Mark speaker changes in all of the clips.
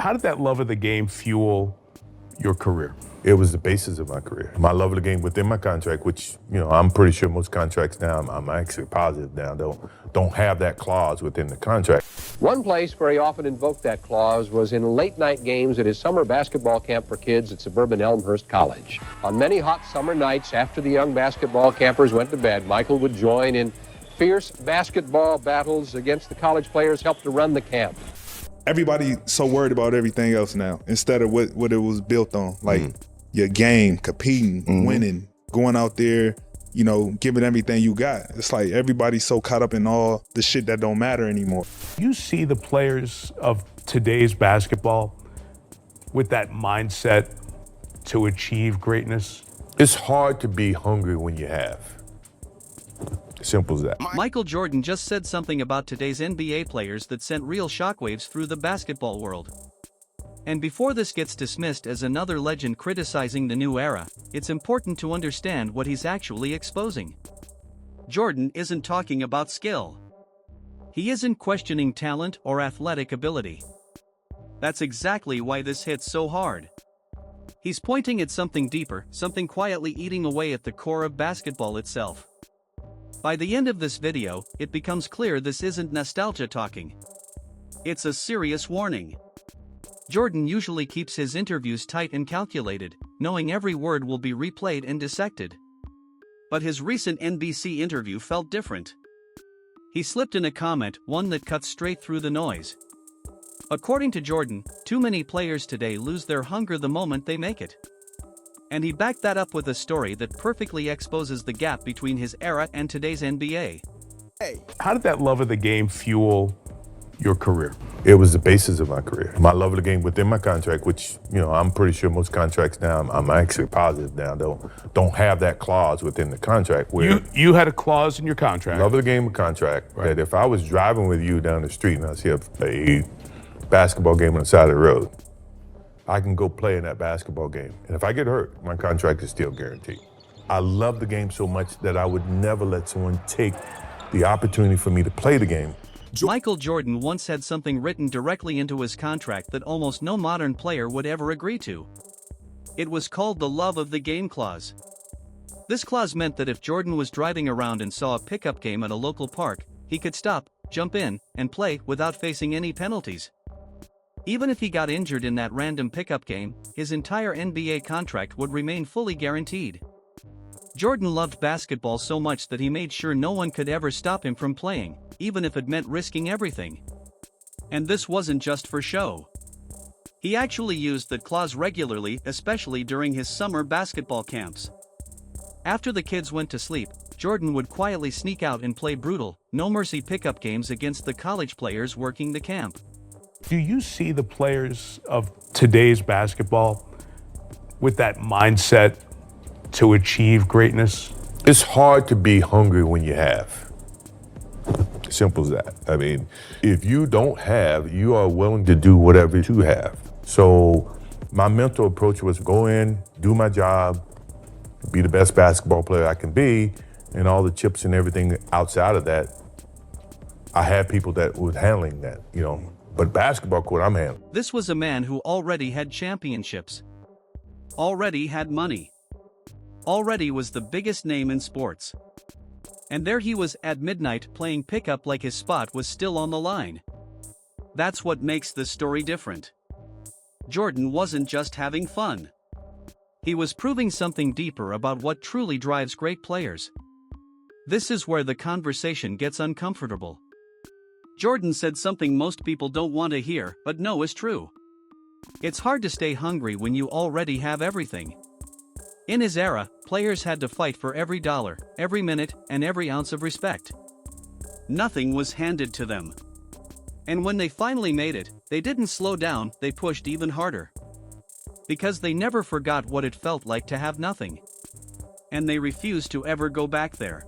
Speaker 1: How did that love of the game fuel your career?
Speaker 2: It was the basis of my career. My love of the game within my contract, which, I'm pretty sure most contracts now, I'm actually positive now, don't have that clause within the contract.
Speaker 3: One place where he often invoked that clause was in late-night games at his summer basketball camp for kids at suburban Elmhurst College. On many hot summer nights after the young basketball campers went to bed, Michael would join in fierce basketball battles against the college players helped to run the camp.
Speaker 4: Everybody's so worried about everything else now instead of what it was built on, like your game, competing, winning, going out there, giving everything you got. It's like everybody's so caught up in all the shit that don't matter anymore.
Speaker 1: You see the players of today's basketball with that mindset to achieve greatness?
Speaker 2: It's hard to be hungry when you have. Simple as that.
Speaker 5: Michael Jordan just said something about today's NBA players that sent real shockwaves through the basketball world. And before this gets dismissed as another legend criticizing the new era, it's important to understand what he's actually exposing. Jordan isn't talking about skill. He isn't questioning talent or athletic ability. That's exactly why this hits so hard. He's pointing at something deeper, something quietly eating away at the core of basketball itself. By the end of this video, it becomes clear this isn't nostalgia talking. It's a serious warning. Jordan usually keeps his interviews tight and calculated, knowing every word will be replayed and dissected. But his recent NBC interview felt different. He slipped in a comment, one that cuts straight through the noise. According to Jordan, too many players today lose their hunger the moment they make it. And he backed that up with a story that perfectly exposes the gap between his era and today's NBA.
Speaker 1: How did that love of the game fuel your career?
Speaker 2: It was the basis of my career. My love of the game within my contract, which, I'm pretty sure most contracts now, I'm actually positive now, don't have that clause within the contract. Where
Speaker 1: You had a clause in your contract.
Speaker 2: love of the game contract, that if I was driving with you down the street and I see a basketball game on the side of the road, I can go play in that basketball game. And if I get hurt, my contract is still guaranteed. I love the game so much that I would never let someone take the opportunity for me to play the game.
Speaker 5: Michael Jordan once had something written directly into his contract that almost no modern player would ever agree to. It was called the love of the game clause. This clause meant that if Jordan was driving around and saw a pickup game at a local park, he could stop, jump in, and play without facing any penalties. Even if he got injured in that random pickup game, his entire NBA contract would remain fully guaranteed. Jordan loved basketball so much that he made sure no one could ever stop him from playing, even if it meant risking everything. And this wasn't just for show. He actually used that clause regularly, especially during his summer basketball camps. After the kids went to sleep, Jordan would quietly sneak out and play brutal, no-mercy pickup games against the college players working the camp.
Speaker 1: Do you see the players of today's basketball with that mindset to achieve greatness?
Speaker 2: It's hard to be hungry when you have. Simple as that. I mean, if you don't have, you are willing to do whatever you have. So my mental approach was go in, do my job, be the best basketball player I can be, and all the chips and everything outside of that, I had people that was handling that, But basketball court, I'm handling.
Speaker 5: This was a man who already had championships. Already had money. Already was the biggest name in sports. And there he was at midnight playing pickup like his spot was still on the line. That's what makes this story different. Jordan wasn't just having fun. He was proving something deeper about what truly drives great players. This is where the conversation gets uncomfortable. Jordan said something most people don't want to hear, but know is true. It's hard to stay hungry when you already have everything. In his era, players had to fight for every dollar, every minute, and every ounce of respect. Nothing was handed to them. And when they finally made it, they didn't slow down, they pushed even harder. Because they never forgot what it felt like to have nothing. And they refused to ever go back there.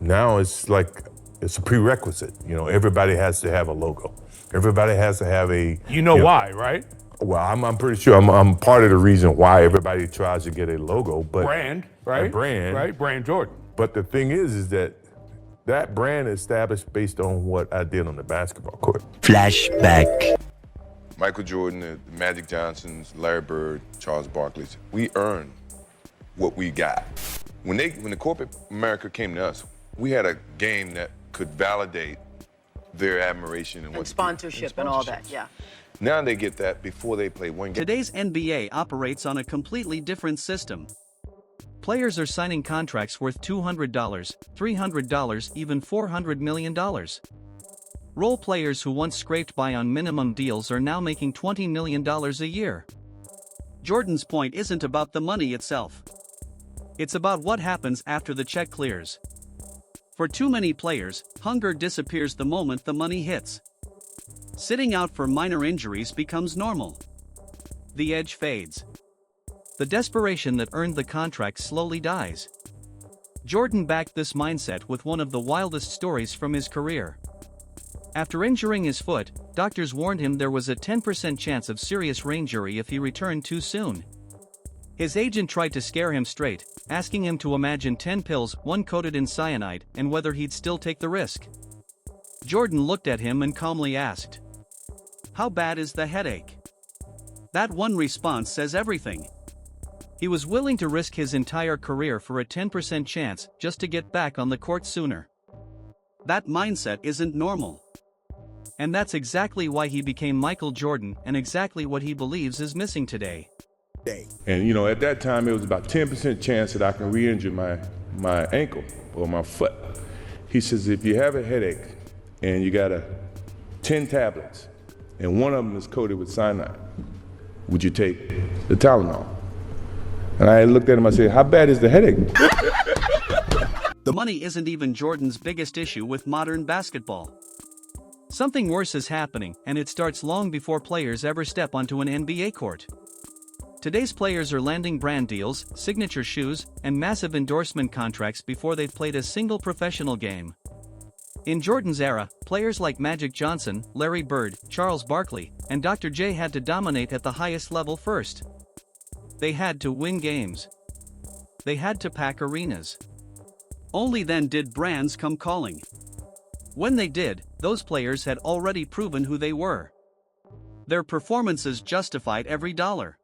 Speaker 2: Now it's like, it's a prerequisite. Everybody has to have a logo. Everybody has to have a...
Speaker 1: why, right?
Speaker 2: Well, I'm pretty sure I'm part of the reason why everybody tries to get a logo, but...
Speaker 1: Brand, right?
Speaker 2: A brand.
Speaker 1: Right, brand Jordan.
Speaker 2: But the thing is that brand is established based on what I did on the basketball court.
Speaker 6: Flashback. Michael Jordan, the Magic Johnsons, Larry Bird, Charles Barkley's, we earned what we got. When the corporate America came to us, we had a game that could validate their admiration and what
Speaker 7: sponsorship and all that, yeah.
Speaker 6: Now they get that before they play one game.
Speaker 5: Today's NBA operates on a completely different system. Players are signing contracts worth $200, $300, even $400 million. Role players who once scraped by on minimum deals are now making $20 million a year. Jordan's point isn't about the money itself. It's about what happens after the check clears. For too many players, hunger disappears the moment the money hits. Sitting out for minor injuries becomes normal. The edge fades. The desperation that earned the contract slowly dies. Jordan backed this mindset with one of the wildest stories from his career. After injuring his foot, doctors warned him there was a 10% chance of serious brain injury if he returned too soon. His agent tried to scare him straight, asking him to imagine 10 pills, one coated in cyanide, and whether he'd still take the risk. Jordan looked at him and calmly asked, "How bad is the headache?" That one response says everything. He was willing to risk his entire career for a 10% chance just to get back on the court sooner. That mindset isn't normal. And that's exactly why he became Michael Jordan and exactly what he believes is missing today.
Speaker 2: And you know, at that time it was about 10% chance that I can re-injure my ankle or my foot. He says, if you have a headache and you got 10 tablets and one of them is coated with cyanide, would you take the Tylenol? And I looked at him, I said, how bad is the headache?
Speaker 5: The money isn't even Jordan's biggest issue with modern basketball. Something worse is happening, and it starts long before players ever step onto an NBA court. Today's players are landing brand deals, signature shoes, and massive endorsement contracts before they've played a single professional game. In Jordan's era, players like Magic Johnson, Larry Bird, Charles Barkley, and Dr. J had to dominate at the highest level first. They had to win games. They had to pack arenas. Only then did brands come calling. When they did, those players had already proven who they were. Their performances justified every dollar.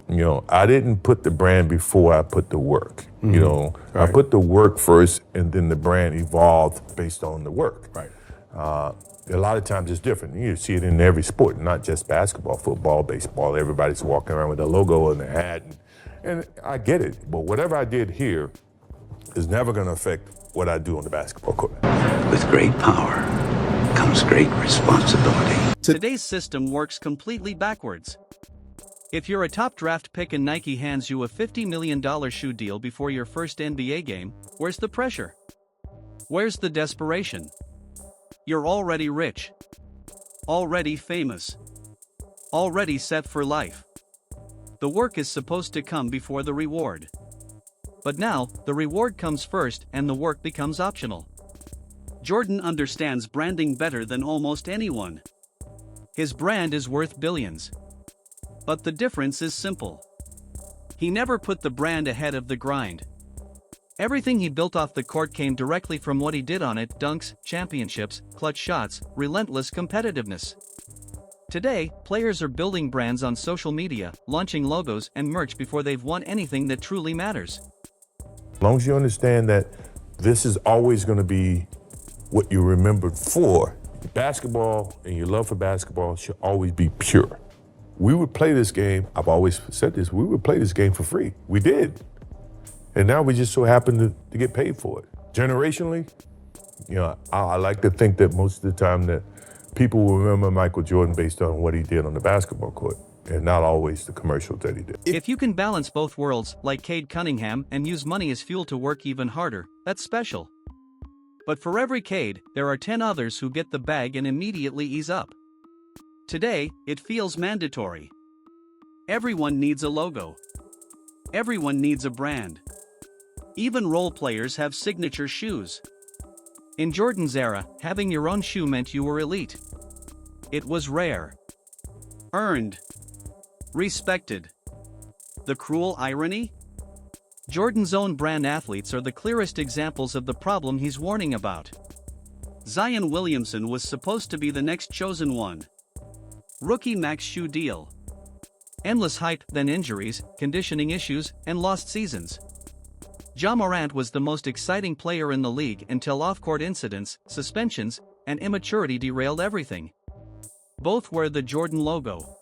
Speaker 2: You know, I didn't put the brand before I put the work.
Speaker 1: Mm-hmm.
Speaker 2: You know,
Speaker 1: Right.
Speaker 2: I put the work first, and then the brand evolved based on the work.
Speaker 1: Right.
Speaker 2: A lot of times it's different. You see it in every sport, not just basketball, football, baseball. Everybody's walking around with a logo and a hat, and I get it. But whatever I did here is never going to affect what I do on the basketball court.
Speaker 8: With great power comes great responsibility.
Speaker 5: Today's system works completely backwards. If you're a top draft pick and Nike hands you a $50 million shoe deal before your first NBA game, where's the pressure? Where's the desperation? You're already rich. Already famous. Already set for life. The work is supposed to come before the reward. But now, the reward comes first and the work becomes optional. Jordan understands branding better than almost anyone. His brand is worth billions. But the difference is simple. He never put the brand ahead of the grind. Everything he built off the court came directly from what he did on it: dunks, championships, clutch shots, relentless competitiveness. Today, players are building brands on social media, launching logos and merch before they've won anything that truly matters.
Speaker 2: As long as you understand that this is always going to be what you're remembered for, basketball and your love for basketball should always be pure. We would play this game, I've always said this, we would play this game for free. We did. And now we just so happen to get paid for it. Generationally, you know, I like to think that most of the time that people will remember Michael Jordan based on what he did on the basketball court, and not always the commercials that he did.
Speaker 5: If you can balance both worlds, like Cade Cunningham, and use money as fuel to work even harder, that's special. But for every Cade, there are 10 others who get the bag and immediately ease up. Today, it feels mandatory. Everyone needs a logo. Everyone needs a brand. Even role players have signature shoes. In Jordan's era, having your own shoe meant you were elite. It was rare. Earned. Respected. The cruel irony? Jordan's own brand athletes are the clearest examples of the problem he's warning about. Zion Williamson was supposed to be the next chosen one. Rookie max shoe deal. Endless hype, then injuries, conditioning issues, and lost seasons. Ja Morant was the most exciting player in the league until off-court incidents, suspensions, and immaturity derailed everything. Both wear the Jordan logo.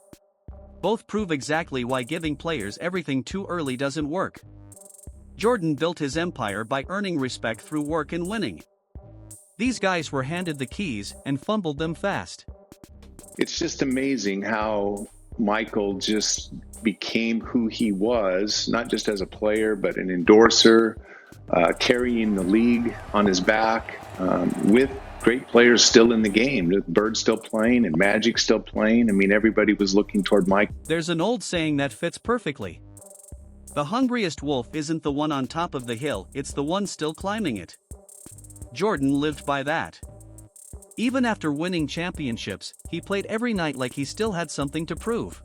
Speaker 5: Both prove exactly why giving players everything too early doesn't work. Jordan built his empire by earning respect through work and winning. These guys were handed the keys and fumbled them fast.
Speaker 9: It's just amazing how Michael just became who he was, not just as a player, but an endorser, carrying the league on his back, with great players still in the game. Bird still playing and Magic still playing. I mean, everybody was looking toward Mike.
Speaker 5: There's an old saying that fits perfectly. The hungriest wolf isn't the one on top of the hill, it's the one still climbing it. Jordan lived by that. Even after winning championships, he played every night like he still had something to prove.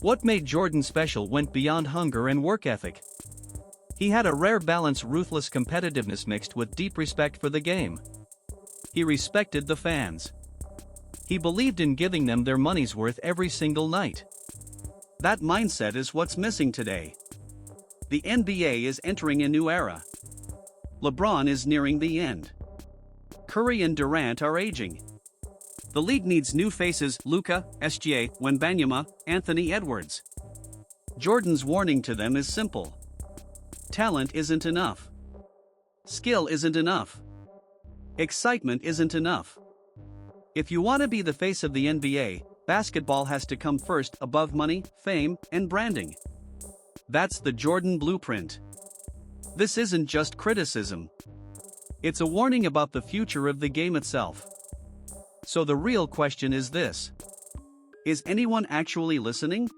Speaker 5: What made Jordan special went beyond hunger and work ethic. He had a rare balance, ruthless competitiveness mixed with deep respect for the game. He respected the fans. He believed in giving them their money's worth every single night. That mindset is what's missing today. The NBA is entering a new era. LeBron is nearing the end. Curry and Durant are aging. The league needs new faces: Luka, SGA, Wembanyama, Anthony Edwards. Jordan's warning to them is simple. Talent isn't enough. Skill isn't enough. Excitement isn't enough. If you want to be the face of the NBA, basketball has to come first, above money, fame, and branding. That's the Jordan blueprint. This isn't just criticism. It's a warning about the future of the game itself. So the real question is this: is anyone actually listening?